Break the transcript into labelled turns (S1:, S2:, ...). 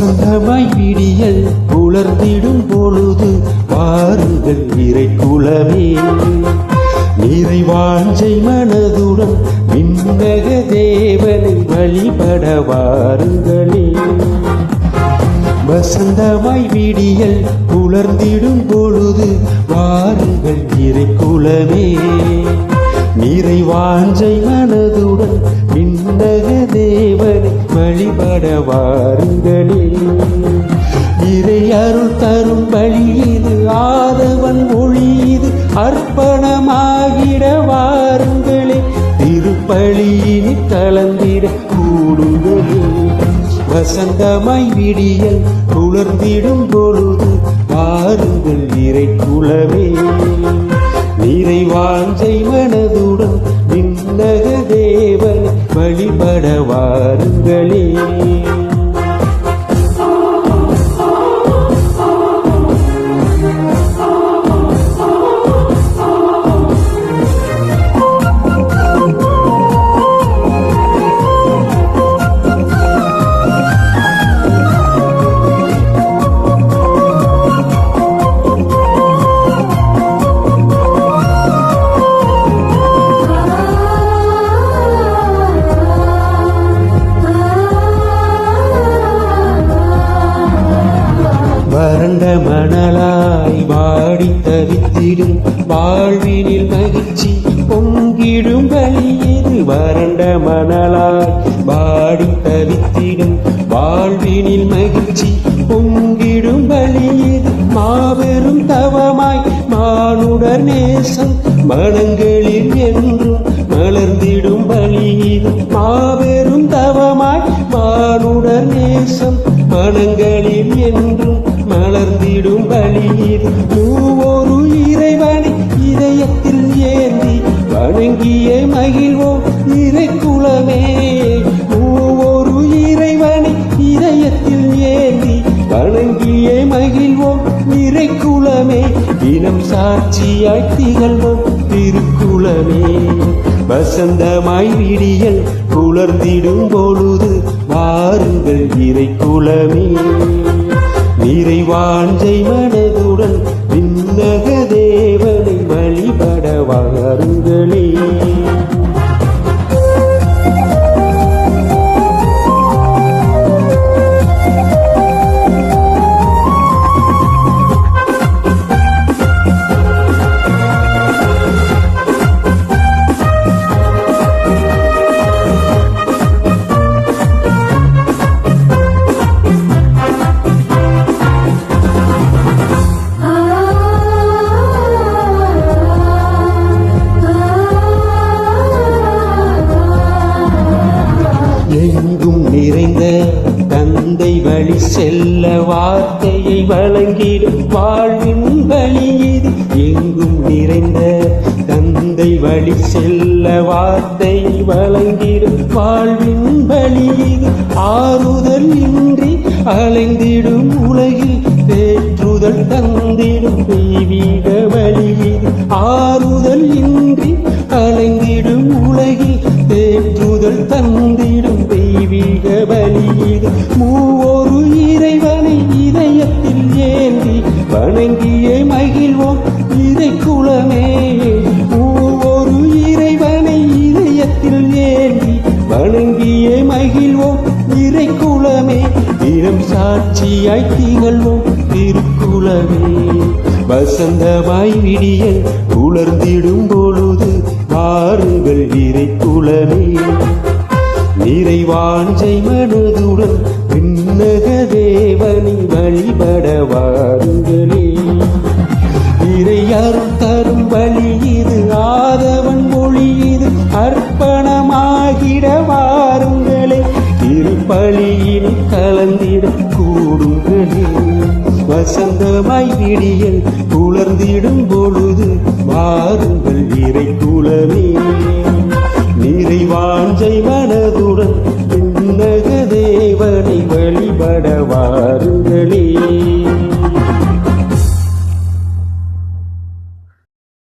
S1: வசந்தமாய் விடியல் உலர்ந்திடும் பொழுது வாருங்கள் இறை குலமே, நிறைவாஞ்சை மனதுடன் விண்ணக தேவனை வழிபட வாருங்களே. வசந்தமாய் விடியல் உலர்ந்திடும் பொழுது வாருங்கள் இறை குலமே, நிறைவாஞ்சை மனதுடன் விண்ணக தேவனை வழிபட வாருங்களே. இறை அருள் தரும் வழி இது, ஆதவன் மொழி இது, அர்ப்பணமாகிட வாருங்களே. திருப்பலியினில் கலந்திட கூடுங்களே. வசந்தமாய் விடியல் உலர்ந்திடும் பொழுது வாருங்கள் இறை குலமே, நிறைவாஞ்சை மனதுடன் விண்ணக தேவன் வழிபட வாருங்களே. வறண்ட மணலாய் வாடி தவித்திடும் வாழ்வினில் மகிழ்ச்சி பொங்கிடும் வழியது. வறண்ட மணலாய் வாடி தவித்திடும் வாழ்வினில் மகிழ்ச்சி பொங்கிடும் வழியது. மாபெரும் தவமாய் மானுடர் நேசம் மனங்களில் என்றும் மலர்ந்திடும் வழியது. மாபெரும் தவமாய் மானுடர் நேசம் மனங்களில் என்றும் மலர்ந்திடும் வழியில் ஒரு இறைவனை இதயத்தில் ஏந்தி வணங்கிய மகிழ்வோம் இறை குலமே. ஒரு இறைவனை இதயத்தில் ஏந்தி வணங்கிய மகிழ்வோம் இறை குலமே. தினம் சாட்சியாய் திகழ்வோம் திருக்குலமே. வசந்தமாய் விடியல் உலர்ந்திடும் பொழுது வாருங்கள் இறை குலமே, நிறைவாஞ்சை மனதுடன் விண்ணக தேவனை வழிபட வாருங்களே. எங்கும் நிறைந்த தந்தை வழி செல்ல வார்த்தையை வழங்கிடும் வாழ்வின் வழி இது. எங்கும் நிறைந்த தந்தை வழி செல்ல வார்த்தையை வழங்கிடும் வாழ்வின் வழி இது. ஆறுதல் இன்றி அலைந்திடும் உலகில் தேற்றுதல் தந்திடும் தெய்வீக வழி இது. ஆறுதல் இன்றி அலைந்திடும் உலகில் தேற்றுதல் தந்திடும் தெய்வீக வழி இது. மூவொரு இறைவனை இதயத்தில் ஏந்தி வணங்கிய மகிழ்வோம் இறை குலமே. மூவொரு இறைவனை இதயத்தில் ஏந்தி வணங்கிய மகிழ்வோம் இறை குலமே. தினம் சாட்சியாய் திகழ்வோம் திருக்குலமே. வசந்தமாய் விடியல் உலர்ந்திடும் பொழுது வாருங்கள் இறை குலமே, நிறைவாஞ்சை மனதுடன் விண்ணக தேவனை வழிபட வாருங்களே. இறை அருள் தரும் வழி இது, ஆதவன் மொழி இது, அர்ப்பணமாகிட வாருங்களே. திருப்பலியில் கலந்திட கூடுங்களே. வசந்தமாய் விடியல் உலர்ந்திடும் பொழுது வாருங்கள் இறை குலமே, நிறைவாஞ்சை மனதுடன் விண்ணக தேவனை வழிபட வாருங்களே.